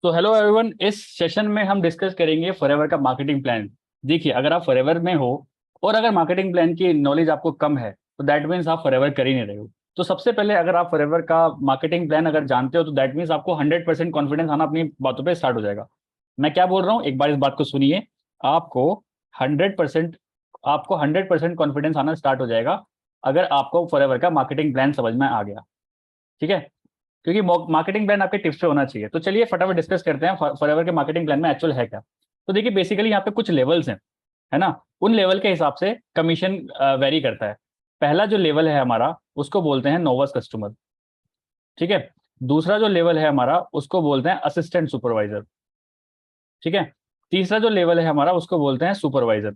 तो hello everyone, इस session में हम डिस्कस करेंगे फॉरएवर का मार्केटिंग प्लान। देखिए, अगर आप फॉरएवर में हो और अगर मार्केटिंग प्लान की नॉलेज आपको कम है तो दैट मीन्स आप फॉरएवर कर ही नहीं रहे हो। तो सबसे पहले अगर आप फॉरएवर का मार्केटिंग प्लान अगर जानते हो तो दैट मीन्स आपको 100% कॉन्फिडेंस आना अपनी बातों पे स्टार्ट हो जाएगा। मैं क्या बोल रहा हूँ, एक बार इस बात को सुनिए। आपको 100% आपको 100% कॉन्फिडेंस आना स्टार्ट हो जाएगा अगर आपको फॉरएवर का मार्केटिंग प्लान समझ में आ गया। ठीक है, क्योंकि मार्केटिंग प्लान आपके टिप्स पे होना चाहिए। तो चलिए फटाफट डिस्कस करते हैं फॉरएवर के मार्केटिंग प्लान में एक्चुअल है क्या। तो देखिए, बेसिकली यहाँ पे कुछ लेवल्स हैं, है ना। उन लेवल के हिसाब से कमीशन वेरी करता है। पहला जो लेवल है हमारा उसको बोलते हैं नोवस कस्टमर। ठीक है। दूसरा जो लेवल है हमारा उसको बोलते हैं असिस्टेंट सुपरवाइजर। ठीक है। तीसरा जो लेवल है हमारा उसको बोलते हैं सुपरवाइजर।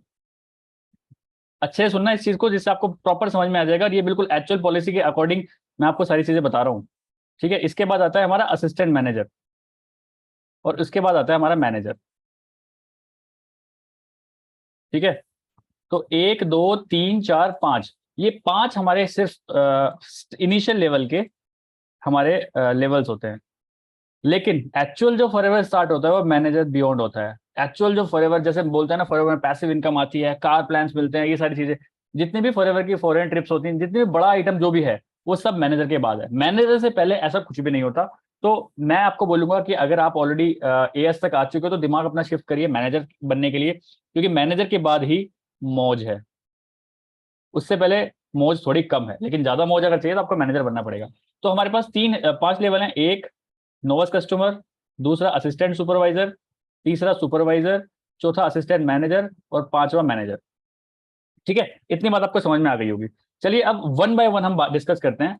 अच्छे से सुनना इस चीज को, जिससे आपको प्रॉपर समझ में आ जाएगा। और ये बिल्कुल एक्चुअल पॉलिसी के अकॉर्डिंग मैं आपको सारी चीजें बता रहा हूँ। ठीक है। इसके बाद आता है हमारा असिस्टेंट मैनेजर और उसके बाद आता है हमारा मैनेजर। ठीक है। तो एक दो तीन चार पांच, ये पांच हमारे सिर्फ इनिशियल लेवल के हमारे लेवल्स होते हैं। लेकिन एक्चुअल जो फॉरएवर स्टार्ट होता है वो मैनेजर बियॉन्ड होता है। एक्चुअल जो फॉरएवर जैसे बोलते हैं ना, फॉरएवर में पैसिव इनकम आती है, कार प्लान्स मिलते हैं, ये सारी चीजें जितनी भी फॉरएवर की फॉरेन ट्रिप्स होती हैं, जितनी भी बड़ा आइटम जो भी है वो सब मैनेजर के बाद है। मैनेजर से पहले ऐसा कुछ भी नहीं होता। तो मैं आपको बोलूंगा कि अगर आप ऑलरेडी एएस तक आ चुके हो तो दिमाग अपना शिफ्ट करिए मैनेजर बनने के लिए, क्योंकि मैनेजर के बाद ही मौज है। उससे पहले मौज थोड़ी कम है, लेकिन ज्यादा मौज अगर चाहिए तो आपको मैनेजर बनना पड़ेगा। तो हमारे पास पांच लेवल हैं। एक नोवस कस्टमर, दूसरा असिस्टेंट सुपरवाइजर, तीसरा सुपरवाइजर, चौथा असिस्टेंट मैनेजर और पांचवा मैनेजर। ठीक है, इतनी बात आपको समझ में आ गई होगी। चलिए अब वन बाय वन हम डिस्कस करते हैं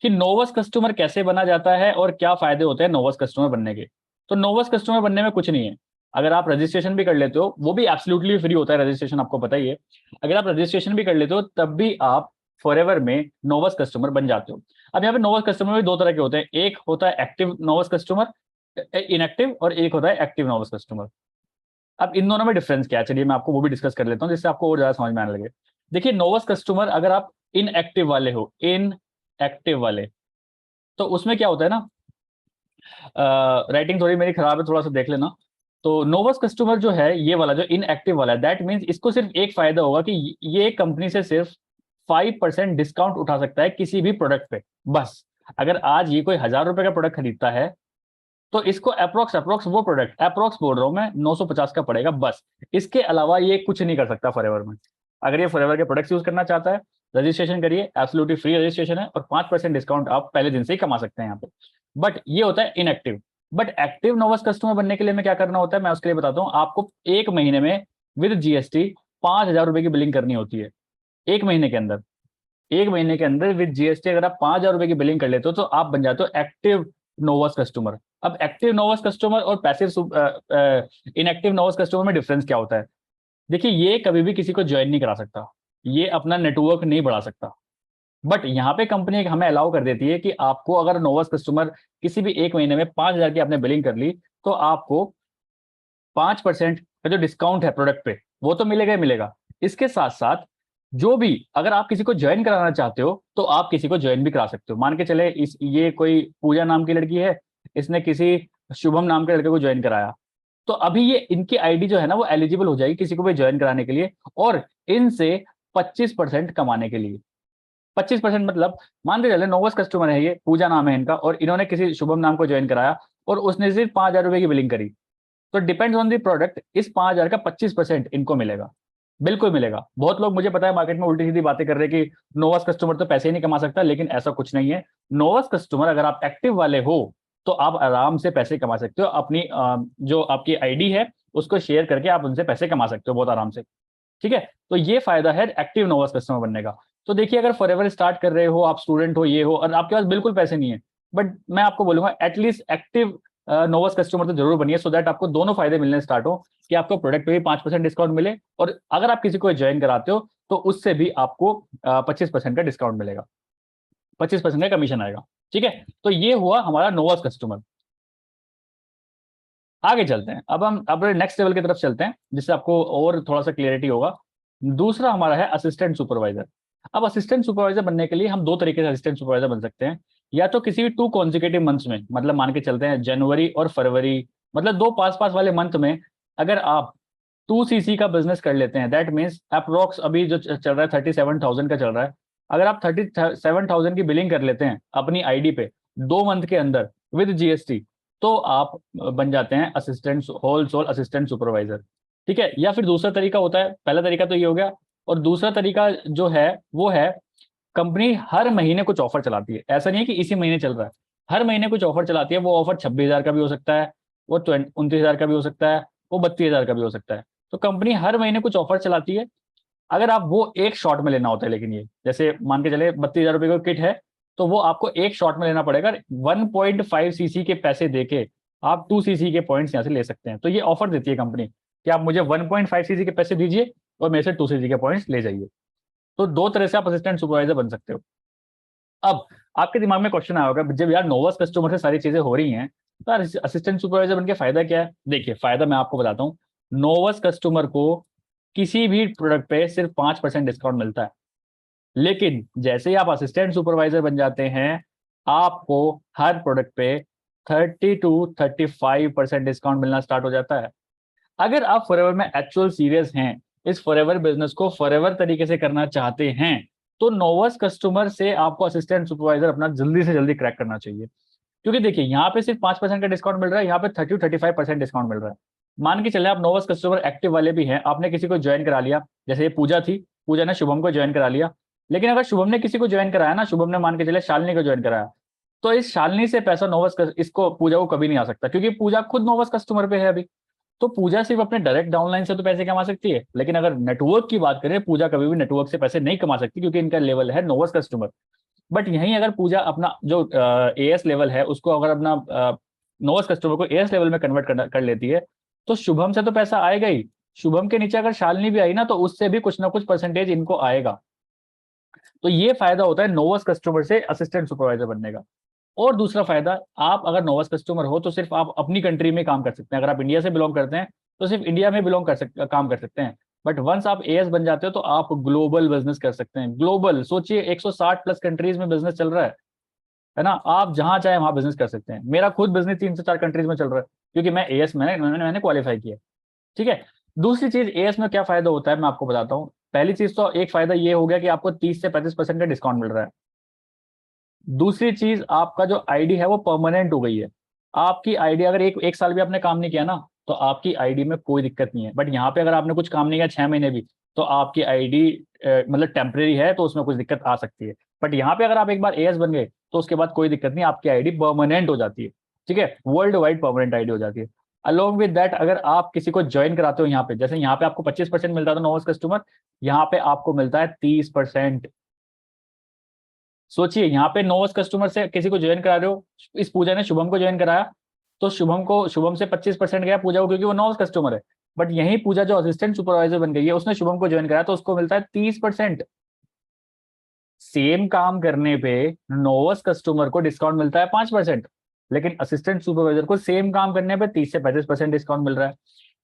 कि नोवस कस्टमर कैसे बना जाता है और क्या फायदे होते हैं नोवस कस्टमर बनने के। तो नोवस कस्टमर बनने में कुछ नहीं है। अगर आप रजिस्ट्रेशन भी कर लेते हो, वो भी एब्सोल्युटली फ्री होता है रजिस्ट्रेशन, आपको पता ही है। अगर आप रजिस्ट्रेशन भी कर लेते हो तब भी आप फॉरएवर में नोवस कस्टमर बन जाते हो। अब यहाँ पे नोवस कस्टमर भी दो तरह के होते हैं। एक होता है एक्टिव नोवस कस्टमर, इनएक्टिव, और एक होता है एक्टिव नोवस कस्टमर। अब इन दोनों में डिफरेंस क्या है, चलिए मैं आपको वो भी डिस्कस कर लेता हूँ जिससे आपको और ज्यादा समझ में आने लगे। देखिए, नोवस कस्टमर अगर आप इनएक्टिव वाले हो, इनएक्टिव वाले, तो उसमें क्या होता है ना, राइटिंग थोड़ी मेरी खराब है, थोड़ा सा देख लेना। तो नोवस कस्टमर जो है, ये वाला जो इनएक्टिव वाला है, दैट मीन्स इसको सिर्फ एक फायदा होगा कि ये कंपनी से सिर्फ 5% डिस्काउंट उठा सकता है किसी भी प्रोडक्ट पे, बस। अगर आज ये कोई 1,000 रुपए का प्रोडक्ट खरीदता है तो इसको अप्रोक्स अप्रोक्स वो प्रोडक्ट, अप्रोक्स बोल रहा हूँ मैं, 950 का पड़ेगा, बस। इसके अलावा ये कुछ नहीं कर सकता फॉरएवर में। अगर ये फॉरएवर के प्रोडक्ट्स यूज करना चाहता है, रजिस्ट्रेशन करिए, एब्सोल्युटली फ्री रजिस्ट्रेशन है और 5% डिस्काउंट आप पहले दिन से ही कमा सकते हैं यहाँ पे। बट ये होता है इनएक्टिव। बट एक्टिव नोवस कस्टमर बनने के लिए मैं क्या करना होता है, मैं उसके लिए बताता हूँ आपको। एक महीने में विद जीएसटी 5,000 रुपए की बिलिंग करनी होती है। एक महीने के अंदर, एक महीने के अंदर विद जीएसटी अगर आप 5,000 रुपए की बिलिंग कर लेते हो तो आप बन जाते हो एक्टिव नोवस कस्टमर। अब एक्टिव नोवस कस्टमर और पैसिव इनएक्टिव नोवस कस्टमर में डिफरेंस क्या होता है। देखिए, ये कभी भी किसी को ज्वाइन नहीं करा सकता, ये अपना नेटवर्क नहीं बढ़ा सकता। बट यहाँ पे कंपनी हमें अलाउ कर देती है कि आपको अगर नोवस कस्टमर किसी भी एक महीने में 5,000 की आपने बिलिंग कर ली तो आपको 5% का जो डिस्काउंट है प्रोडक्ट पे वो तो मिलेगा ही मिलेगा। इसके साथ साथ जो भी, अगर आप किसी को ज्वाइन कराना चाहते हो तो आप किसी को ज्वाइन भी करा सकते हो। मान के चले ये कोई पूजा नाम की लड़की है, इसने किसी शुभम नाम के लड़के को ज्वाइन कराया, तो अभी ये इनकी आईडी जो है ना वो एलिजिबल हो जाएगी किसी को भी ज्वाइन कराने के लिए, और इनसे 25% कमाने के लिए। 25% मतलब, मान के चले नोवस कस्टमर है, ये पूजा नाम है इनका, और इन्होंने किसी शुभम नाम को ज्वाइन कराया और उसने सिर्फ 5,000 रुपए की बिलिंग करी, तो डिपेंड्स ऑन द प्रोडक्ट, इस 5,000 का 25% इनको मिलेगा। बिल्कुल मिलेगा। बहुत लोग, मुझे पता है, मार्केट में उल्टी सीधी बातें कर रहे हैं कि नोवस कस्टमर तो पैसे ही नहीं कमा सकता, लेकिन ऐसा कुछ नहीं है। नोवस कस्टमर अगर आप एक्टिव वाले हो तो आप आराम से पैसे कमा सकते हो। अपनी जो आपकी आईडी है उसको शेयर करके आप उनसे पैसे कमा सकते हो बहुत आराम से। ठीक है। तो ये फायदा है एक्टिव नोवस कस्टमर बनने का। तो देखिए, अगर फॉरएवर स्टार्ट कर रहे हो, आप स्टूडेंट हो, ये हो, और आपके पास बिल्कुल पैसे नहीं है, बट मैं आपको बोलूंगा एटलीस्ट एक्टिव नोवस कस्टमर तो जरूर बनिए, सो दैट आपको दोनों फायदे मिलने स्टार्ट हो कि आपको प्रोडक्ट पे भी 5% डिस्काउंट मिले, और अगर आप किसी को ज्वाइन कराते हो तो उससे भी आपको 25% का डिस्काउंट मिलेगा, 25% का कमीशन आएगा। ठीक है। तो ये हुआ हमारा नोवस कस्टमर। आगे चलते हैं, अब हम अब नेक्स्ट लेवल की तरफ चलते हैं जिससे आपको और थोड़ा सा क्लियरिटी होगा। दूसरा हमारा है असिस्टेंट सुपरवाइजर। अब असिस्टेंट सुपरवाइजर बनने के लिए हम दो तरीके से असिस्टेंट सुपरवाइजर बन सकते हैं। या तो किसी भी 2 कॉन्जिक्यूटिव मंथ्स में, मतलब मान के चलते हैं जनवरी और फरवरी, मतलब 2 पास पास वाले मंथ में अगर आप 2 सीसी का बिजनेस कर लेते हैं, दैट मीन्स अप्रोक्स अभी जो चल रहा है 37,000 का चल रहा है, अगर आप 37,000 की बिलिंग कर लेते हैं अपनी आईडी पे 2 मंथ के अंदर विद जीएसटी, तो आप बन जाते हैं assistant, whole sole assistant supervisor. ठीक है, या फिर दूसरा तरीका होता है, पहला तरीका तो ये हो गया, और दूसरा तरीका जो है वो है कंपनी हर महीने कुछ ऑफर चलाती है, ऐसा नहीं है कि इसी महीने चल रहा है, हर महीने कुछ ऑफर चलाती है। वो ऑफर 26,000 का भी हो सकता है, वो 29,000 का भी हो सकता है, वो 32,000 का भी हो सकता है। तो कंपनी हर महीने कुछ ऑफर चलाती है। अगर आप वो एक शॉट में लेना होता है, लेकिन ये जैसे मान के चले 32,000 रुपये का किट है, तो वो आपको एक शॉट में लेना पड़ेगा। 1.5 सीसी के पैसे देके आप 2 सीसी के पॉइंट्स यहाँ से ले सकते हैं। तो ये ऑफर देती है कंपनी कि आप मुझे 1.5 सीसी के पैसे दीजिए और मेरे से 2 सीसी के पॉइंट्स ले जाइए। तो 2 तरह से आप असिस्टेंट सुपरवाइजर बन सकते हो। अब आपके दिमाग में क्वेश्चन आया होगा, जब यार नोवस कस्टमर से सारी चीजें हो रही हैं, तो यार असिस्टेंट सुपरवाइजर बन के फायदा क्या है? देखिए, फायदा मैं आपको बताता हूँ। नोवस कस्टमर को किसी भी प्रोडक्ट पे सिर्फ 5% डिस्काउंट मिलता है, लेकिन जैसे ही आप असिस्टेंट सुपरवाइजर बन जाते हैं, आपको हर प्रोडक्ट पे 30 to 35% डिस्काउंट मिलना स्टार्ट हो जाता है। अगर आप फॉरएवर में एक्चुअल सीरियस हैं, इस फॉरएवर बिजनेस को फॉरएवर तरीके से करना चाहते हैं, तो नोवस कस्टमर से आपको असिस्टेंट सुपरवाइजर अपना जल्दी से जल्दी क्रैक करना चाहिए। क्योंकि देखिए, यहाँ पे सिर्फ 5% का डिस्काउंट मिल रहा है, यहाँ पे 30 to 35% डिस्काउंट मिल रहा है। मान के चले आप नोवस कस्टमर एक्टिव वाले भी हैं, आपने किसी को ज्वाइन करा लिया, जैसे ये पूजा थी, पूजा ने शुभम को ज्वाइन करा लिया। लेकिन अगर शुभम ने किसी को ज्वाइन कराया ना, शुभम ने मान के चले शालिनी को ज्वाइन कराया, तो इस शालिनी से पैसा इसको पूजा को कभी नहीं आ सकता, क्योंकि पूजा खुद नोवस कस्टमर पे है अभी। तो पूजा सिर्फ अपने डायरेक्ट डाउनलाइन से तो पैसे कमा सकती है, लेकिन अगर नेटवर्क की बात करें, पूजा कभी भी नेटवर्क से पैसे नहीं कमा सकती, क्योंकि इनका लेवल है नोवस कस्टमर। बट यहीं अगर पूजा अपना जो एएस लेवल है उसको अगर अपना नोवस कस्टमर को एएस लेवल में कन्वर्ट कर लेती है, तो शुभम से तो पैसा आएगा ही। शुभम के नीचे अगर शालिनी भी आई ना, तो उससे भी कुछ ना कुछ परसेंटेज इनको आएगा। तो ये फायदा होता है नोवस कस्टमर से असिस्टेंट सुपरवाइजर बनने का। और दूसरा फायदा, आप अगर नोवस कस्टमर हो तो सिर्फ आप अपनी कंट्री में काम कर सकते हैं। अगर आप इंडिया से बिलोंग करते हैं तो सिर्फ इंडिया में काम कर सकते हैं। बट वंस आप एएस बन जाते हो तो आप ग्लोबल बिजनेस कर सकते हैं। ग्लोबल सोचिए, 160 प्लस कंट्रीज में बिजनेस चल रहा है ना। आप जहां चाहे वहां बिजनेस कर सकते हैं। मेरा खुद बिजनेस 3 से 4 कंट्रीज में चल रहा है, क्योंकि मैं एएस मैंने क्वालिफाई किया। ठीक है। दूसरी चीज, एएस में क्या फायदा होता है मैं आपको बताता हूँ। पहली चीज तो एक फायदा ये हो गया कि आपको 30 से 35% का डिस्काउंट मिल रहा है। दूसरी चीज, आपका जो आईडी है वो परमानेंट हो गई है। आपकी आईडी अगर एक एक साल भी आपने काम नहीं किया ना, तो आपकी आईडी में कोई दिक्कत नहीं है। बट यहाँ पे अगर आपने कुछ काम नहीं किया 6 महीने भी, तो आपकी आईडी मतलब टेम्परेरी है, तो उसमें कुछ दिक्कत आ सकती है। बट यहाँ पे अगर आप एक बार एएस बन गए, तो उसके बाद कोई दिक्कत नहीं, आपकी आईडी परमानेंट हो जाती है। ठीक है, वर्ल्ड वाइड परमानेंट आईडी हो जाती है। अलोंग विद दैट, अगर आप किसी को ज्वाइन कराते हो यहाँ पे, जैसे यहाँ पे आपको 25% मिलता था नोवस कस्टमर, यहाँ पे आपको मिलता है 30%। सोचिए, यहाँ पे नोवस कस्टमर से किसी को ज्वाइन करा रहे हो, इस पूजा ने शुभम को ज्वाइन कराया, तो शुभम से 25% गया पूजा को, क्योंकि वो नोवस कस्टमर है। बट यही पूजा जो असिस्टेंट सुपरवाइजर बन गई है, उसने शुभम को ज्वाइन कराया, तो उसको मिलता है 30%। सेम काम करने पे नोवस कस्टमर को डिस्काउंट मिलता है 5%, लेकिन असिस्टेंट सुपरवाइजर को सेम काम करने पे 30 से 35% डिस्काउंट मिल रहा है।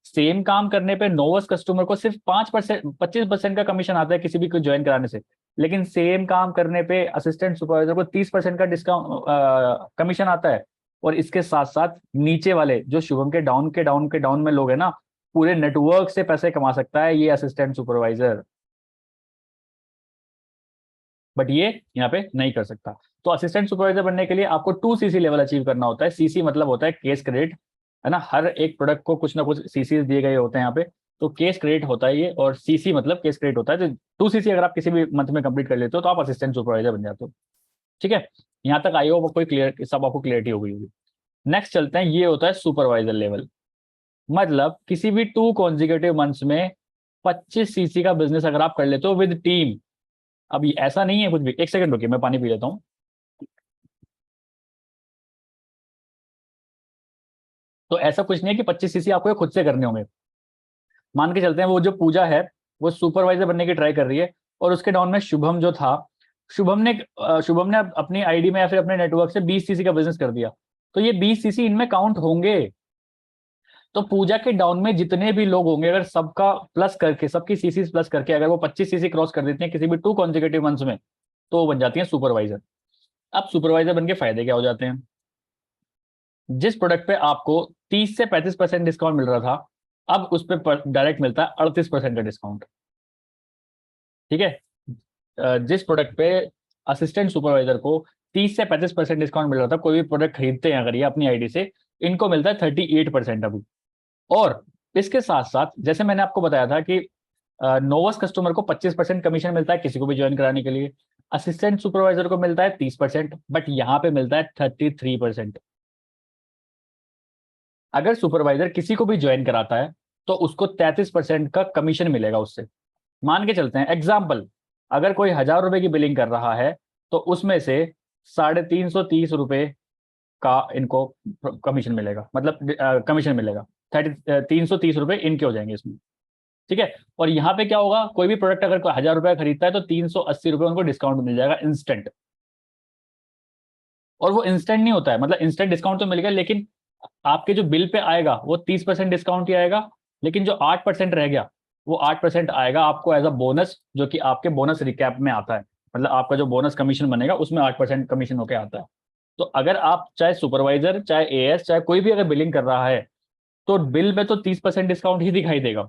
सेम काम करने पे नोवस कस्टमर को सिर्फ 5%, 25% का कमीशन आता है किसी भी को ज्वाइन कराने से, लेकिन सेम काम करने पे असिस्टेंट सुपरवाइजर को 30% का डिस्काउंट कमीशन आता है। और इसके साथ साथ नीचे वाले जो शुभम के डाउन में लोग हैं ना, पूरे नेटवर्क से पैसे कमा सकता है ये असिस्टेंट सुपरवाइजर। बट ये यहाँ पे नहीं कर सकता। तो असिस्टेंट सुपरवाइजर बनने के लिए आपको 2 सीसी लेवल अचीव करना होता है। सीसी मतलब होता है केस क्रेडिट, है ना। हर एक प्रोडक्ट को कुछ ना कुछ सीसी दिए गए होते हैं यहाँ पे, तो केस क्रेडिट होता है ये, और सीसी मतलब केस क्रेडिट होता है। तो 2 सीसी अगर आप किसी भी मंथ में कंप्लीट कर लेते हो, तो आप असिस्टेंट सुपरवाइजर बन जाते हो। ठीक है, यहाँ तक आई हो कोई क्लियर, सब आपको क्लियरिटी हो गई होगी। नेक्स्ट चलते हैं, ये होता है सुपरवाइजर लेवल। मतलब किसी भी 2 कॉन्जिक्यूटिव मंथ्स में 25 सीसी का बिजनेस अगर आप कर लेते हो विद टीम। अब ऐसा नहीं है कुछ भी, एक सेकंड रुकिए, मैं पानी पी लेता हूँ। तो ऐसा कुछ नहीं है कि 25 सीसी आपको ये खुद से करने होंगे। मान के चलते हैं वो जो पूजा है, वो सुपरवाइजर बनने की ट्राई कर रही है, और उसके डाउन में शुभम जो था, शुभम ने अपनी आईडी में या फिर अपने नेटवर्क से 20 सीसी का बिजनेस कर दिया, तो ये 20 सीसी इनमें काउंट होंगे। तो पूजा के डाउन में जितने भी लोग होंगे, अगर सबका प्लस करके, सबकी सीसी प्लस करके अगर वो 25 सीसी क्रॉस कर देते हैं किसी भी 2 कॉन्जिक्यूटिव मंथ्स में, तो वो बन जाती है सुपरवाइजर। अब सुपरवाइजर बन के फायदे क्या हो जाते हैं? जिस प्रोडक्ट पे आपको 30 से 35% डिस्काउंट मिल रहा था, अब उस पर डायरेक्ट मिलता है 38% का डिस्काउंट। ठीक है। जिस प्रोडक्ट पे असिस्टेंट सुपरवाइजर को 30 से 35% डिस्काउंट मिल रहा था, कोई भी प्रोडक्ट खरीदते हैं अगर ये अपनी आईडी से, इनको मिलता है 38% अभी। और इसके साथ साथ जैसे मैंने आपको बताया था कि नोवस कस्टमर को 25% कमीशन मिलता है किसी को भी ज्वाइन कराने के लिए, असिस्टेंट सुपरवाइजर को मिलता है 30%, बट यहाँ पे मिलता है 33%। अगर सुपरवाइजर किसी को भी ज्वाइन कराता है तो उसको 33% का कमीशन मिलेगा उससे। मान के चलते हैं एग्जाम्पल, अगर कोई 1,000 रुपए की बिलिंग कर रहा है तो उसमें से 330 रुपए का इनको कमीशन मिलेगा, मतलब कमीशन मिलेगा 330 रुपए इनके हो जाएंगे इसमें। ठीक है। और यहाँ पे क्या होगा, कोई भी प्रोडक्ट अगर कोई 1,000 रुपए खरीदता है तो 380 रुपए उनको डिस्काउंट मिल जाएगा इंस्टेंट। और वो इंस्टेंट नहीं होता है, मतलब इंस्टेंट डिस्काउंट तो मिलेगा लेकिन आपके जो बिल पे आएगा वो 30% डिस्काउंट ही आएगा, लेकिन जो 8% रह गया वो 8% आएगा आपको एज अ बोनस, जो कि आपके बोनस रिकैप में आता है। मतलब आपका जो बोनस कमीशन बनेगा उसमें 8% कमीशन होके आता है। तो अगर आप चाहे सुपरवाइजर चाहे एएस चाहे कोई भी अगर बिलिंग कर रहा है तो बिल में तो 30% डिस्काउंट ही दिखाई देगा,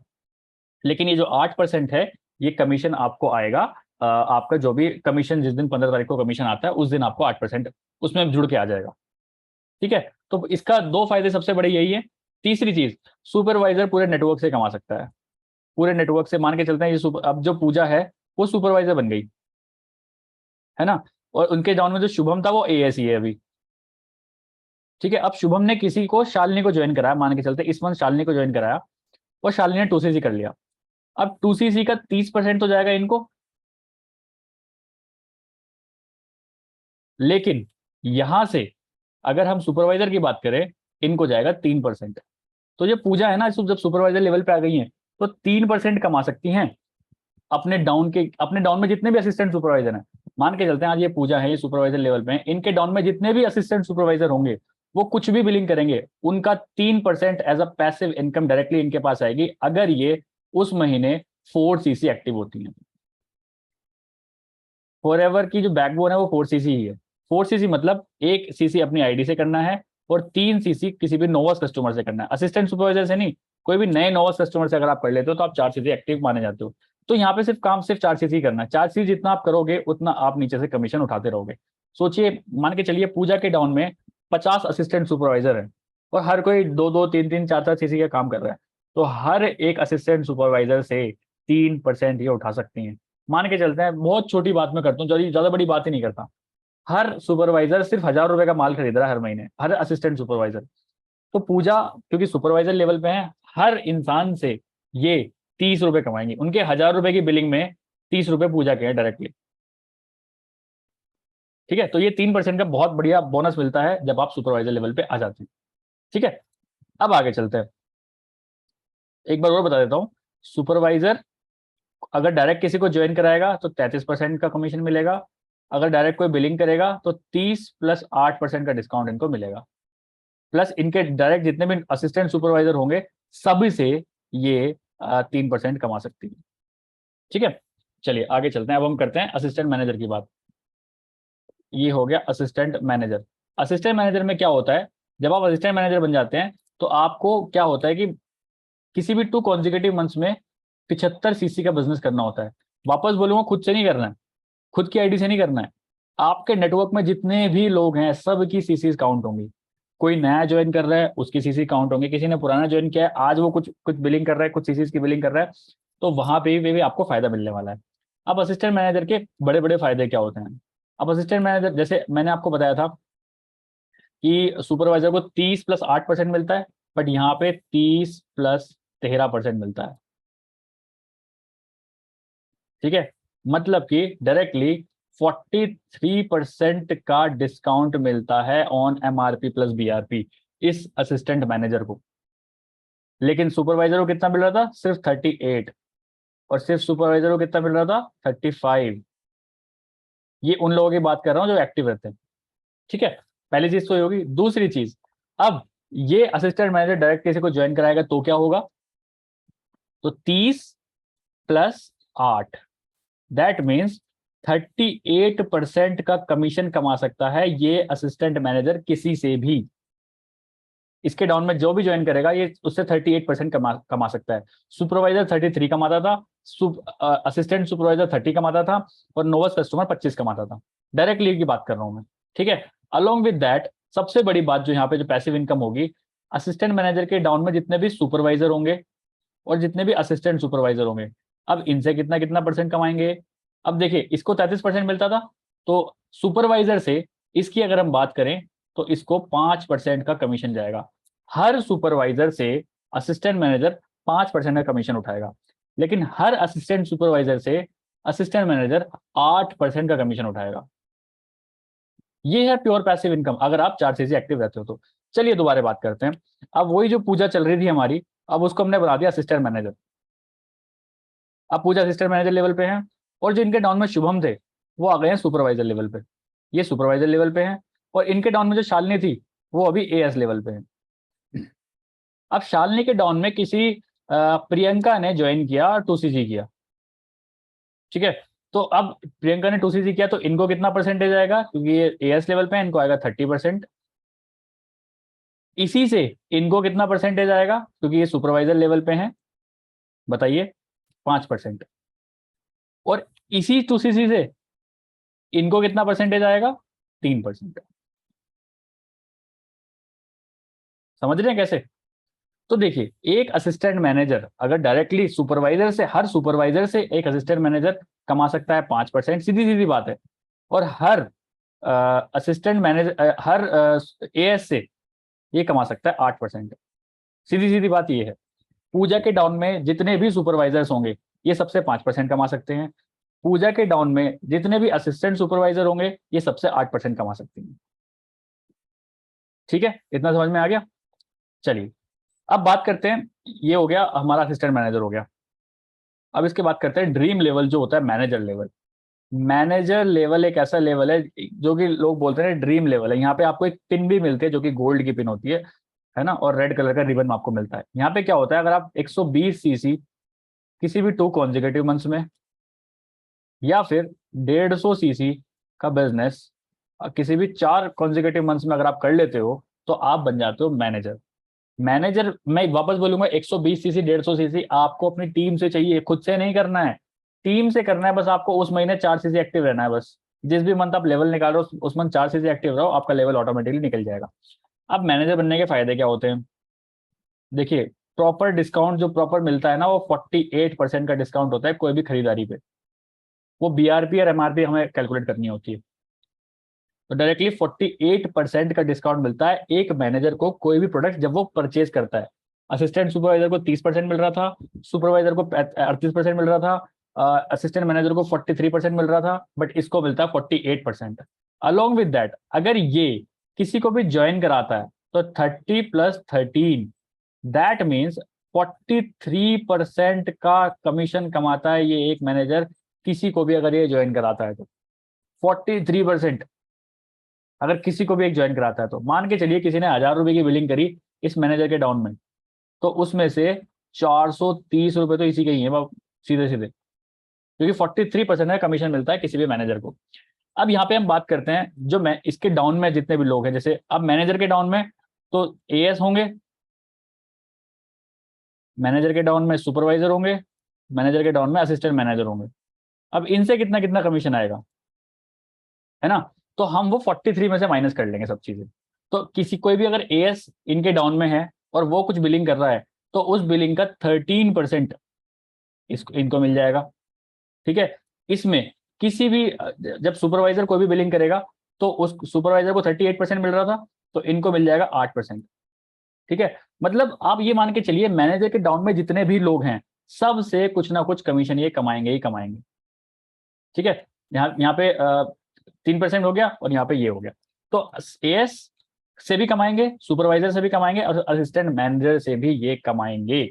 लेकिन ये जो 8% है ये कमीशन आपको आएगा। आपका जो भी कमीशन, जिस दिन 15 तारीख को कमीशन आता है उस दिन आपको 8% उसमें जुड़ के आ जाएगा। ठीक है। तो इसका दो फायदे सबसे बड़े यही है। तीसरी चीज, सुपरवाइजर पूरे नेटवर्क से कमा सकता है। पूरे नेटवर्क से मान के चलते हैं ये अब जो पूजा है वो सुपरवाइजर बन गई है ना, और उनके डाउन में जो शुभम था वो एएस ही है अभी। ठीक है। अब शुभम ने किसी को, शालिनी को ज्वाइन कराया, मान के चलते इस मंथ शालिनी को ज्वाइन कराया और शालिनी ने 2cc कर लिया। अब 2cc का 30% तो जाएगा इनको, लेकिन यहां से अगर हम सुपरवाइजर की बात करें इनको जाएगा 3%। तो ये पूजा है ना, जब सुपरवाइजर लेवल पे आ गई है तो 3% कमा सकती हैं अपने डाउन में जितने भी असिस्टेंट सुपरवाइजर हैं। मान के चलते हैं आज ये पूजा है, ये सुपरवाइजर लेवल पे है, इनके डाउन में जितने भी असिस्टेंट सुपरवाइजर होंगे वो कुछ भी बिलिंग करेंगे, उनका 3% as a passive income directly इनके पास आएगी अगर ये उस महीने 4cc एक्टिव होती हैं। फॉरएवर की जो बैकबोन है वो 4cc ही है। 4cc मतलब 1cc अपनी आईडी से करना है और 3cc किसी भी नोवस कस्टमर से करना है, असिस्टेंट सुपरवाइजर से नहीं। कोई भी नए नोवस कस्टमर से अगर आप कर लेते हो तो आप 4cc एक्टिव माने जाते हो। तो यहाँ पे सिर्फ काम सिर्फ 4cc करना है। 4cc जितना आप करोगे उतना आप नीचे से कमीशन उठाते रहोगे। सोचिए, मान के चलिए पूजा के डाउन में 50 असिस्टेंट सुपरवाइजर है और हर कोई 2-2, 3-3, 4-4 cc का काम कर रहा है, तो हर एक असिस्टेंट सुपरवाइजर से 3% ये उठा सकती हैं। मान के चलते हैं, बहुत छोटी बात मैं करता हूँ, ज्यादा बड़ी बात ही नहीं करता, हर सुपरवाइजर सिर्फ 1,000 रुपए का माल खरीद रहा है हर महीने, हर असिस्टेंट सुपरवाइजर। तो पूजा क्योंकि सुपरवाइजर लेवल पे है, हर इंसान से ये 30 रुपए कमाएंगे, उनके 1,000 रुपए की बिलिंग में 30 रुपए पूजा के हैं डायरेक्टली। ठीक है। तो ये 3% का बहुत बढ़िया बोनस मिलता है जब आप सुपरवाइजर लेवल पे आ जाते हैं। ठीक है। अब आगे चलते हैं, एक बार और बता देता हूँ। सुपरवाइजर अगर डायरेक्ट किसी को ज्वाइन कराएगा तो 33% का कमीशन मिलेगा, अगर डायरेक्ट कोई बिलिंग करेगा तो 30 + 8% का डिस्काउंट इनको मिलेगा, प्लस इनके डायरेक्ट जितने भी असिस्टेंट सुपरवाइजर होंगे सभी से ये 3% कमा सकती है। ठीक है। चलिए आगे चलते हैं, अब हम करते हैं असिस्टेंट मैनेजर की बात। ये हो गया असिस्टेंट मैनेजर। असिस्टेंट मैनेजर में क्या होता है, जब आप असिस्टेंट मैनेजर बन जाते हैं तो आपको क्या होता है कि किसी भी 2 कॉन्जिक्यूटिव मंथ्स में 75cc का बिजनेस करना होता है। वापस बोलूंगा, खुद से नहीं करना है, खुद की आईडी से नहीं करना है। आपके नेटवर्क में जितने भी लोग हैं सबकी सीसीज काउंट होंगी। कोई नया ज्वाइन कर रहा है उसकी सीसी काउंट होंगे, किसी ने पुराना ज्वाइन किया है आज वो कुछ कुछ बिलिंग कर रहा है, कुछ सीसीज की बिलिंग कर रहा है, तो वहां पे भी आपको फायदा मिलने वाला है। अब असिस्टेंट मैनेजर के बड़े बड़े फायदे क्या होते हैं? अब असिस्टेंट मैनेजर, जैसे मैंने आपको बताया था कि सुपरवाइजर को 30 + 8% मिलता है, बट यहाँ पे 30 + 13% मिलता है। ठीक है। मतलब कि डायरेक्टली 43% का डिस्काउंट मिलता है ऑन एमआरपी प्लस बीआरपी इस असिस्टेंट मैनेजर को। लेकिन सुपरवाइजर को कितना मिल रहा था? सिर्फ 38। और सिर्फ सुपरवाइजर को कितना मिल रहा था? 35। ये उन लोगों की बात कर रहा हूं जो एक्टिव रहते हैं। ठीक है। पहली चीज तो ये होगी। दूसरी चीज, अब ये असिस्टेंट मैनेजर डायरेक्ट किसी को ज्वाइन कराएगा तो क्या होगा? तो 30 + 8, दैट मीन्स 38% का कमीशन कमा सकता है ये असिस्टेंट मैनेजर किसी से भी। इसके डाउन में जो भी ज्वाइन करेगा ये उससे 38% कमा सकता है। सुपरवाइजर 33 कमाता था, असिस्टेंट सुपरवाइजर 30 कमाता था, और नोवस कस्टमर 25 कमाता था। डायरेक्ट लीव की बात कर रहा हूं मैं, ठीक है। अलोंग विद दैट, सबसे बड़ी बात जो यहाँ पे जो पैसिव इनकम होगी, असिस्टेंट मैनेजर के डाउन में जितने भी सुपरवाइजर होंगे और जितने भी असिस्टेंट सुपरवाइजर होंगे, अब इनसे कितना कितना परसेंट कमाएंगे। अब देखिए, इसको 33% मिलता था, तो सुपरवाइजर से इसकी अगर हम बात करें तो इसको 5% का कमीशन जाएगा। हर सुपरवाइजर से असिस्टेंट मैनेजर 5% का कमीशन उठाएगा, लेकिन हर असिस्टेंट सुपरवाइजर से असिस्टेंट मैनेजर 8% का कमीशन उठाएगा। ये है प्योर पैसिव इनकम, अगर आप 4 चीजें एक्टिव रहते हो तो। चलिए दोबारा बात करते हैं। अब वही जो पूजा चल रही थी हमारी, अब उसको हमने बना दिया असिस्टेंट मैनेजर। अब पूजा असिस्टेंट मैनेजर लेवल पे है, और जो इनके डाउन में शुभम थे वो आ गए हैं सुपरवाइजर लेवल पे। ये सुपरवाइजर लेवल पे हैं, और इनके डाउन में जो शालिनी थी वो अभी एएस लेवल पे है। अब शालिनी के डाउन में किसी प्रियंका ने ज्वाइन किया, 2CG किया, ठीक है। तो अब प्रियंका ने 2CG किया, तो इनको कितना परसेंटेज आएगा, क्योंकि ये एएस लेवल पे है, इनको आएगा 30%। इसी से इनको कितना परसेंटेज आएगा, क्योंकि ये सुपरवाइजर लेवल पे हैं, बताइए, 5%। और इसी 2CG से इनको कितना परसेंटेज आएगा, 3%। समझ रहे हैं कैसे। तो देखिए, एक असिस्टेंट मैनेजर अगर डायरेक्टली सुपरवाइजर से, हर सुपरवाइजर से एक असिस्टेंट मैनेजर कमा सकता है 5%, सीधी सीधी बात है। और हर असिस्टेंट मैनेजर, हर एएस से ये कमा सकता है 8%। सीधी सीधी बात ये है। पूजा के डाउन में जितने भी सुपरवाइजर्स होंगे ये सबसे 5% कमा सकते हैं। पूजा के डाउन में जितने भी असिस्टेंट सुपरवाइजर होंगे ये सबसे 8% कमा सकते हैं। ठीक है, इतना समझ में आ गया। चलिए अब बात करते हैं, ये हो गया हमारा असिस्टेंट मैनेजर हो गया। अब इसके बात करते हैं ड्रीम लेवल जो होता है मैनेजर लेवल। मैनेजर लेवल एक ऐसा लेवल है जो कि लोग बोलते हैं ड्रीम लेवल है। यहाँ पे आपको एक पिन भी मिलती है जो कि गोल्ड की पिन होती है ना, और रेड कलर का रिबन आपको मिलता है। यहाँ पे क्या होता है, अगर आप 120 सीसी किसी भी 2 कॉन्जिक्यूटिव मंथ्स में, या फिर 150 सीसी का बिजनेस किसी भी 4 कॉन्जिक्यूटिव मंथ्स में अगर आप कर लेते हो तो आप बन जाते हो मैनेजर। मैनेजर, मैं वापस बोलूंगा, 120 सीसी 150 सीसी आपको अपनी टीम से चाहिए, खुद से नहीं करना है। टीम से करना है, बस आपको उस महीने 4 सीसी एक्टिव रहना है। बस जिस भी मंथ आप लेवल निकाल रहे हो उस मंथ 4 सीसी एक्टिव रहो, आपका लेवल ऑटोमेटिकली निकल जाएगा। अब मैनेजर बनने के फायदे क्या होते हैं, देखिए, प्रॉपर डिस्काउंट जो प्रॉपर मिलता है ना, वो 48% का डिस्काउंट होता है कोई भी खरीदारी पे। वो बीआरपी और एमआरपी हमें कैलकुलेट करनी होती है। तो डायरेक्टली 48% का डिस्काउंट मिलता है एक मैनेजर को कोई भी प्रोडक्ट जब वो परचेज करता है। असिस्टेंट सुपरवाइजर को 30% मिल रहा था, सुपरवाइजर को 38% मिल रहा था, असिस्टेंट मैनेजर को 43% मिल रहा था, बट इसको मिलता है 48%। अलोंग विद दैट, अगर ये किसी को भी ज्वाइन कराता है तो 30+13, दैट मीन्स 43% का कमीशन कमाता है ये एक मैनेजर, किसी को भी अगर ये ज्वाइन कराता है तो 43%। अगर किसी को भी एक ज्वाइन कराता है तो मान के चलिए किसी ने 1000 रुपए की बिलिंग करी इस मैनेजर के डाउन में, तो उसमें से 430 रुपए तो इसी के ही है सीधे सीधे, क्योंकि 43% का कमीशन मिलता है किसी भी मैनेजर को। अब यहाँ पे हम बात करते हैं जो मैं इसके डाउन में जितने भी लोग हैं, जैसे अब मैनेजर के डाउन में तो एएस होंगे, मैनेजर के डाउन में सुपरवाइजर होंगे, मैनेजर के डाउन में असिस्टेंट मैनेजर होंगे। अब इनसे कितना कितना कमीशन आएगा, है ना। तो हम वो 43 में से माइनस कर लेंगे सब चीजें। तो किसी कोई भी अगर एएस इनके डाउन में है और वो कुछ बिलिंग कर रहा है तो उस बिलिंग का 13% इसको इनको मिल जाएगा। ठीक है, इसमें किसी भी जब सुपरवाइजर कोई भी बिलिंग करेगा तो उस सुपरवाइजर को 38% मिल रहा था, तो इनको मिल जाएगा 8%। ठीक है, मतलब आप ये मान के चलिए मैनेजर के डाउन में जितने भी लोग हैं सब से कुछ ना कुछ कमीशन ये कमाएंगे ही कमाएंगे। ठीक है, यहाँ पे 3% हो गया और यहाँ पे ये हो गया। तो एएस से भी कमाएंगे, सुपरवाइजर से भी कमाएंगे, और असिस्टेंट मैनेजर से भी ये कमाएंगे।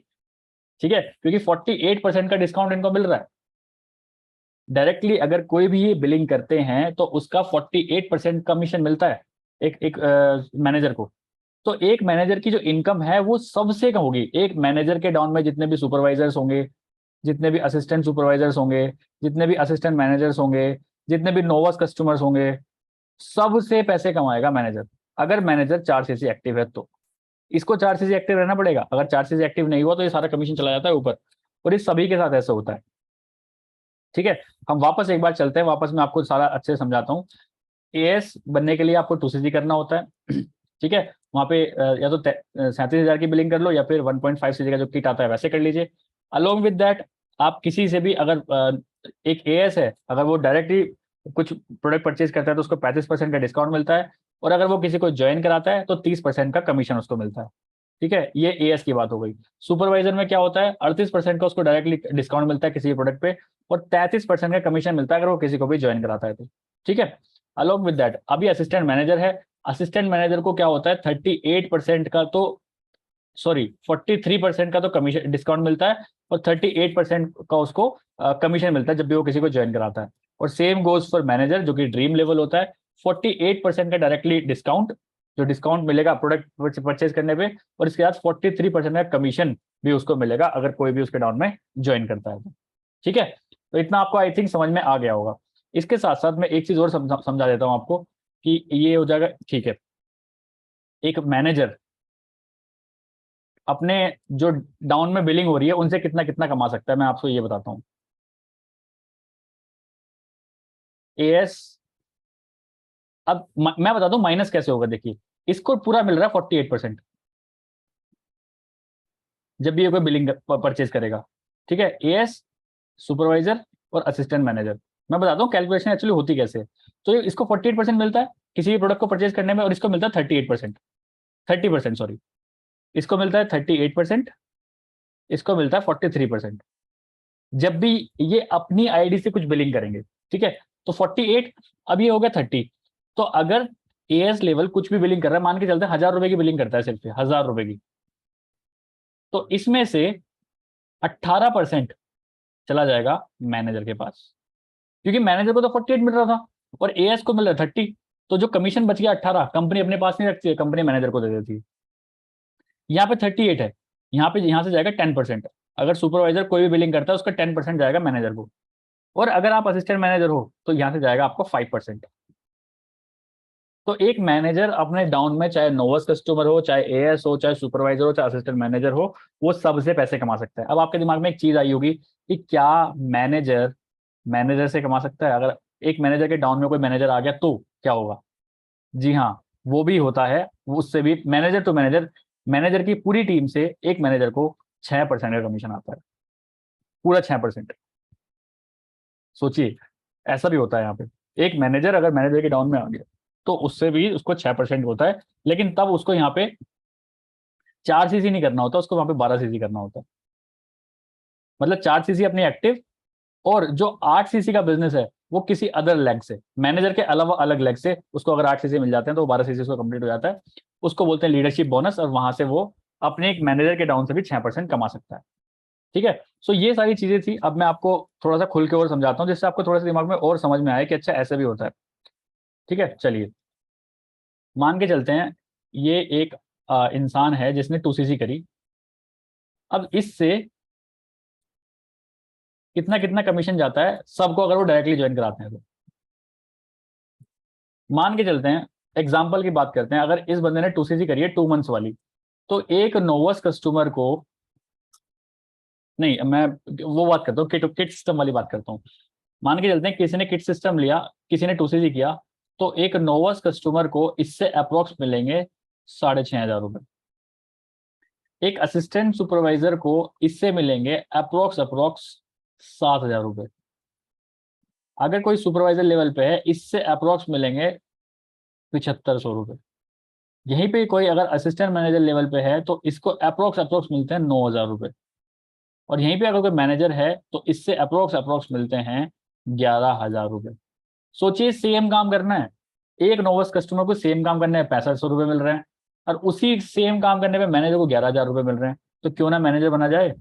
ठीक है, क्योंकि 48% का डिस्काउंट इनको मिल रहा है। डायरेक्टली अगर कोई भी ये बिलिंग करते हैं तो उसका 48% कमीशन मिलता है एक मैनेजर को। तो एक मैनेजर की जो इनकम है वो सबसे कम होगी। एक मैनेजर के डाउन में जितने भी सुपरवाइजर्स होंगे, जितने भी असिस्टेंट सुपरवाइजर्स होंगे, जितने भी असिस्टेंट मैनेजर्स होंगे, जितने भी नोवस कस्टमर्स होंगे, सबसे पैसे कमाएगा मैनेजर। अगर मैनेजर 4cc एक्टिव है तो इसको 4cc एक्टिव रहना पड़ेगा। अगर 4cc एक्टिव नहीं हुआ तो ये सारा कमीशन चला जाता है ऊपर, और ये सभी के साथ ऐसा होता है। ठीक है, हम वापस एक बार चलते हैं, वापस मैं आपको सारा अच्छे से समझाता हूँ। एएस बनने के लिए आपको 2cc करना होता है। ठीक है, वहां पे या तो 37,000 की बिलिंग कर लो, या फिर 1.5cc का जो किट आता है वैसे कर लीजिए। अलोंग विद दैट आप किसी से भी अगर एक एएस है, अगर वो डायरेक्टली कुछ प्रोडक्ट परचेज करता है तो उसको 35% का डिस्काउंट मिलता है, और अगर वो किसी को ज्वाइन कराता है तो 30% का कमीशन उसको मिलता है। ठीक है, ये एएस की बात हो गई। सुपरवाइजर में क्या होता है, 38% का उसको डायरेक्टली डिस्काउंट मिलता है किसी भी प्रोडक्ट पे, और 33% का कमीशन मिलता है अगर वो किसी को भी ज्वाइन कराता है तो। ठीक है, अलॉन्ग विद दैट अभी असिस्टेंट मैनेजर है। असिस्टेंट मैनेजर को क्या होता है, 38% का तो, सॉरी 43% का तो कमीशन डिस्काउंट मिलता है, और 38% का उसको कमीशन मिलता है जब भी वो किसी को ज्वाइन कराता है। और सेम गोज फॉर मैनेजर जो कि ड्रीम लेवल होता है, 48% का डायरेक्टली डिस्काउंट, जो डिस्काउंट मिलेगा प्रोडक्ट परचेज करने पे, और इसके बाद 43% का कमीशन भी उसको मिलेगा अगर कोई भी उसके डाउन में ज्वाइन करता है तो। ठीक है, तो इतना आपको आई थिंक समझ में आ गया होगा। इसके साथ साथ मैं एक चीज और समझा देता हूं आपको कि ये हो जाएगा। ठीक है, एक मैनेजर अपने जो डाउन में बिलिंग हो रही है उनसे कितना कितना कमा सकता है, मैं आपको ये बताता हूँ। एएस, अब मैं बताता हूँ माइनस कैसे होगा। देखिए, इसको पूरा मिल रहा है 48% जब भी ये कोई बिलिंग परचेज करेगा। ठीक है, एएस, सुपरवाइजर और असिस्टेंट मैनेजर। मैं बताता हूँ कैलकुलेशन एक्चुअली होती कैसे है। तो इसको 48% मिलता है किसी भी प्रोडक्ट को परचेज करने में, और इसको मिलता है 38%, 30% सॉरी, इसको मिलता है 38%, इसको मिलता है 43%, जब भी ये अपनी आईडी से कुछ बिलिंग करेंगे। ठीक है, तो 48, अब ये हो गया 30। तो अगर एएस लेवल कुछ भी बिलिंग कर रहा है, मान के चलते हैं 1,000 रुपए की बिलिंग करता है, सिर्फ 1,000 रुपए की, तो इसमें से 18% चला जाएगा मैनेजर के पास, क्योंकि मैनेजर को तो 48 मिल रहा था और एएस को मिल रहा है 30। तो जो कमीशन बच गया 18, कंपनी अपने पास नहीं रखती है, कंपनी मैनेजर को दे देती है। यहाँ पे 38 है, यहाँ पे यहाँ से जाएगा 10%। अगर सुपरवाइजर कोई भी बिलिंग करता है उसका 10% जाएगा मैनेजर को, और अगर आप असिस्टेंट मैनेजर हो तो यहाँ से जाएगा आपको 5%। तो एक मैनेजर अपने डाउन में, चाहे नोवस कस्टमर हो, चाहे एएस हो, चाहे सुपरवाइजर हो, चाहे असिस्टेंट मैनेजर हो, वो सबसे पैसे कमा सकता है। अब आपके दिमाग में एक चीज आई होगी कि क्या मैनेजर मैनेजर से कमा सकता है? अगर एक मैनेजर के डाउन में कोई मैनेजर आ गया तो क्या होगा? जी हाँ, वो भी होता है। उससे भी मैनेजर टू मैनेजर, मैनेजर की पूरी टीम से एक मैनेजर को 6% का कमीशन आता है, पूरा 6%। सोचिए, ऐसा भी होता है यहाँ पे। एक मैनेजर अगर मैनेजर के डाउन में आ गया तो उससे भी उसको 6% होता है, लेकिन तब उसको यहाँ पे 4cc नहीं करना होता, उसको वहां पे 12cc करना होता है। मतलब 4cc अपनी एक्टिव, और जो 8cc का बिजनेस है वो किसी अदर लेग से, मैनेजर के अलावा अलग लेग से उसको अगर 8cc मिल जाते हैं तो 12cc उसको कंप्लीट हो जाता है। उसको बोलते हैं लीडरशिप बोनस, और वहां से वो अपने एक मैनेजर के डाउन से भी 6% कमा सकता है। ठीक है, सो ये सारी चीजें थी। अब मैं आपको थोड़ा सा खुल के और समझाता हूँ जिससे आपको थोड़ा सा दिमाग में और समझ में आए कि अच्छा ऐसे भी होता है। ठीक है, चलिए मान के चलते हैं ये एक इंसान है जिसने 2cc करी। अब इससे कितना कितना कमीशन जाता है सबको अगर वो डायरेक्टली ज्वाइन कराते हैं तो? मान के चलते हैं, एग्जाम्पल की बात करते हैं, अगर इस बंदे ने 2cc करी है 2 मंथ्स वाली, तो एक नोवस कस्टमर को, नहीं मैं वो बात करता हूँ, किट किट सिस्टम वाली बात करता हूँ। मान के चलते हैं किसी ने किट सिस्टम लिया, किसी ने 2cc किया, तो एक नोवस कस्टमर को इससे अप्रोक्स मिलेंगे 6,500 रुपए। एक असिस्टेंट सुपरवाइजर को इससे मिलेंगे अप्रोक्स अप्रोक्स 7,000 रुपए। अगर कोई सुपरवाइजर लेवल पे है इससे अप्रोक्स मिलेंगे 7,500 रुपए। यहीं पे कोई अगर असिस्टेंट मैनेजर लेवल पे है तो इसको अप्रोक्स अप्रोक्स मिलते हैं 9,000 रुपए। और यहीं पे अगर कोई मैनेजर है तो इससे अप्रोक्स अप्रोक्स मिलते हैं 11,000 रुपए। सोचिए, सेम काम करना है, एक नोवस कस्टमर को सेम काम करने में 6,500 रुपए मिल रहे हैं, और उसी सेम काम करने पे मैनेजर को 11,000 रुपए मिल रहे हैं, तो क्यों ना मैनेजर बना जाए।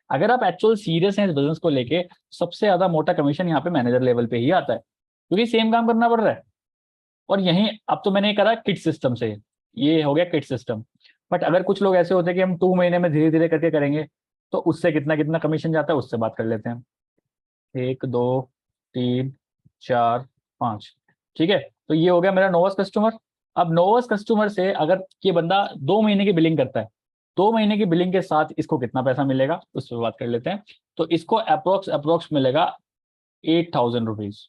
अगर आप एक्चुअल सीरियस हैं इस बिजनेस को लेके, सबसे ज्यादा मोटा कमीशन यहाँ पे मैनेजर लेवल पे ही आता है, क्योंकि सेम काम करना पड़ रहा है। और यहीं अब तो मैंने करा किट सिस्टम से, ये हो गया किट सिस्टम। बट अगर कुछ लोग ऐसे होते हैं कि हम 2 महीने में धीरे धीरे करके करेंगे, तो उससे कितना कितना कमीशन जाता है उससे बात कर लेते हैं। 1 2 3 4 5। ठीक है, तो ये हो गया मेरा नोवस कस्टमर। अब नोवस कस्टमर से अगर ये बंदा 2 महीने की बिलिंग करता है, 2 महीने की बिलिंग के साथ इसको कितना पैसा मिलेगा उस पर बात कर लेते हैं। तो इसको अप्रोक्स मिलेगा 8,000 रुपीज,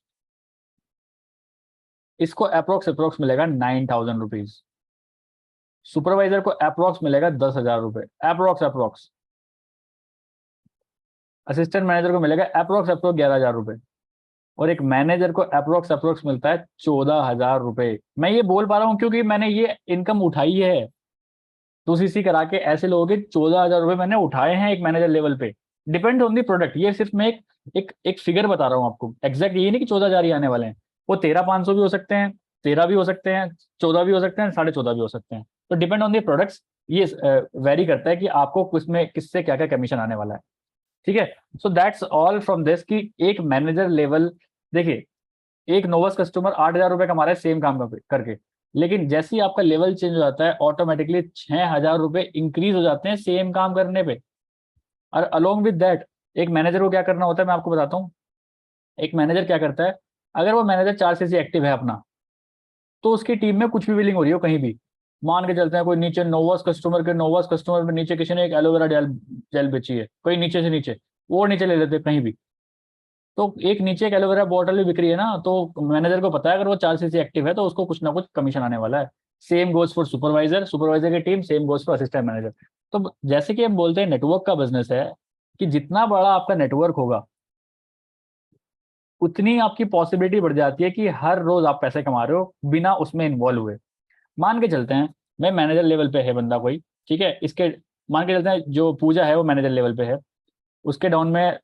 इसको अप्रोक्स मिलेगा 9,000 रुपीज, सुपरवाइजर को अप्रोक्स मिलेगा 10,000 रुपए, अप्रोक्स। असिस्टेंट मैनेजर को मिलेगा अप्रोक्स 11,000 रुपए, और एक मैनेजर को अप्रोक्स मिलता है 14,000 रुपए। मैं ये बोल पा रहा हूँ क्योंकि मैंने ये इनकम उठाई है, तो सीसी करा के ऐसे लोगों के 14,000 रुपए मैंने उठाए हैं एक मैनेजर लेवल पे। डिपेंड ऑन दी प्रोडक्ट, ये सिर्फ मैं एक फिगर बता रहा हूँ आपको, एग्जैक्ट ये नहीं कि 14,000 ही आने वाले हैं, वो 13,500 भी हो सकते हैं, 13 भी हो सकते हैं, 14 भी हो सकते हैं, 14.5 भी हो सकते हैं। तो डिपेंड ऑन दी प्रोडक्ट्स ये वेरी करता है कि आपको किसमें किससे क्या क्या कमीशन आने वाला है। ठीक है, सो दैट्स ऑल फ्रॉम दिस कि एक मैनेजर लेवल, देखिए एक नोवस कस्टमर 8,000 रुपए कमा रहा है सेम काम करके, लेकिन जैसे ही आपका लेवल चेंज हो जाता है ऑटोमेटिकली 6,000 रुपए इंक्रीज हो जाते हैं सेम काम करने पे। और अलोंग विद दैट एक मैनेजर को क्या करना होता है मैं आपको बताता हूँ। एक मैनेजर क्या करता है, अगर वो मैनेजर 4 से एक्टिव है अपना, तो उसकी टीम में कुछ भी बिलिंग हो रही हो कहीं भी, मान के चलते हैं कोई नीचे नोवस कस्टमर में नीचे किसी ने एक एलोवेरा जेल जेल बेची है, कोई नीचे से नीचे, वो नीचे ले लेते हैं कहीं भी, तो एक नीचे एक एलोवेरा बॉटल भी बिक रही है ना, तो मैनेजर को पता है अगर वो 4 से एक्टिव है तो उसको कुछ ना कुछ कमीशन आने वाला है। सेम गोज फॉर सुपरवाइजर की team, same goes for assistant manager. तो जैसे कि हम बोलते हैं नेटवर्क का बिजनेस है, कि जितना बड़ा आपका नेटवर्क होगा उतनी आपकी पॉसिबिलिटी बढ़ जाती है कि हर रोज आप पैसे कमा रहे हो बिना उसमें इन्वॉल्व हुए। मान के चलते हैं मैं मैनेजर लेवल पे है बंदा कोई, ठीक है, इसके मान के चलते हैं जो पूजा है वो मैनेजर लेवल पे है, उसके डाउन में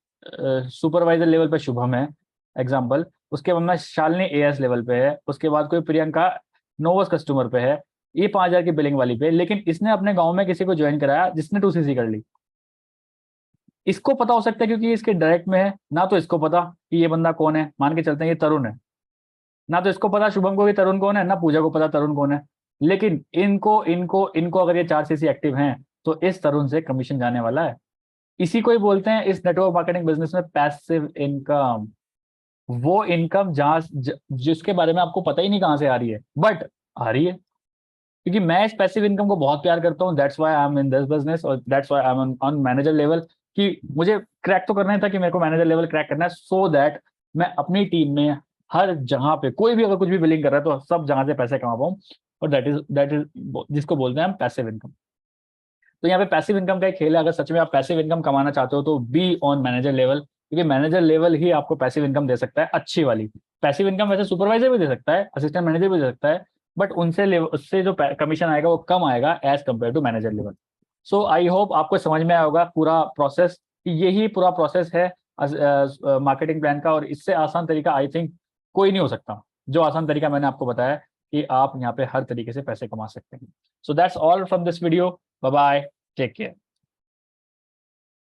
सुपरवाइजर लेवल पे शुभम है एग्जाम्पल, उसके बाद में शालिनी एएस लेवल पे है, उसके बाद कोई प्रियंका नोवस कस्टमर पे है, ये 5,000 की बिलिंग वाली पे, लेकिन इसने अपने गांव में किसी को ज्वाइन कराया जिसने 2cc कर ली। इसको पता हो सकता है क्योंकि ये इसके डायरेक्ट में है, ना तो इसको पता कि ये बंदा कौन है, मान के चलते हैं ये तरुण है, ना तो इसको पता शुभम को कि तरुण कौन है, ना पूजा को पता तरुण कौन है, लेकिन इनको इनको इनको अगर ये 4cc एक्टिव हैं तो इस तरुण से कमीशन जाने वाला है। इसी को ही बोलते हैं इस नेटवर्क मार्केटिंग बिजनेस में पैसिव इनकम। वो इनकम जहां जिसके बारे में आपको पता ही नहीं कहां से आ रही है, बट आ रही है, क्योंकि मैं इस पैसिव इनकम को बहुत प्यार करता हूँ। That's why I am in this business और that's why I am on manager level, कि मुझे क्रैक तो करना ही था कि मेरे को मैनेजर लेवल क्रैक करना है, सो दैट मैं अपनी टीम में हर जहां पे कोई भी अगर कुछ भी बिलिंग कर रहा है तो सब जहां से पैसे कमा पाऊँ, और दैट इज जिसको बोलते हैं हम पैसिव इनकम। तो यहाँ पे पैसिव इनकम का एक खेल है, अगर सच में आप पैसिव इनकम कमाना चाहते हो तो बी ऑन मैनेजर लेवल, क्योंकि मैनेजर लेवल ही आपको पैसिव इनकम दे सकता है अच्छी वाली। पैसिव इनकम वैसे सुपरवाइजर भी दे सकता है, असिस्टेंट मैनेजर भी दे सकता है, बट उससे जो कमीशन आएगा वो कम आएगा as compare to manager level. So I hope आपको समझ में आया होगा पूरा प्रोसेस, यही पूरा प्रोसेस है मार्केटिंग प्लान का, और इससे आसान तरीका आई थिंक कोई नहीं हो सकता, जो आसान तरीका मैंने आपको बताया कि आप यहाँ पे हर तरीके से पैसे कमा सकते हैं। So that's all from this video, bye bye, take care.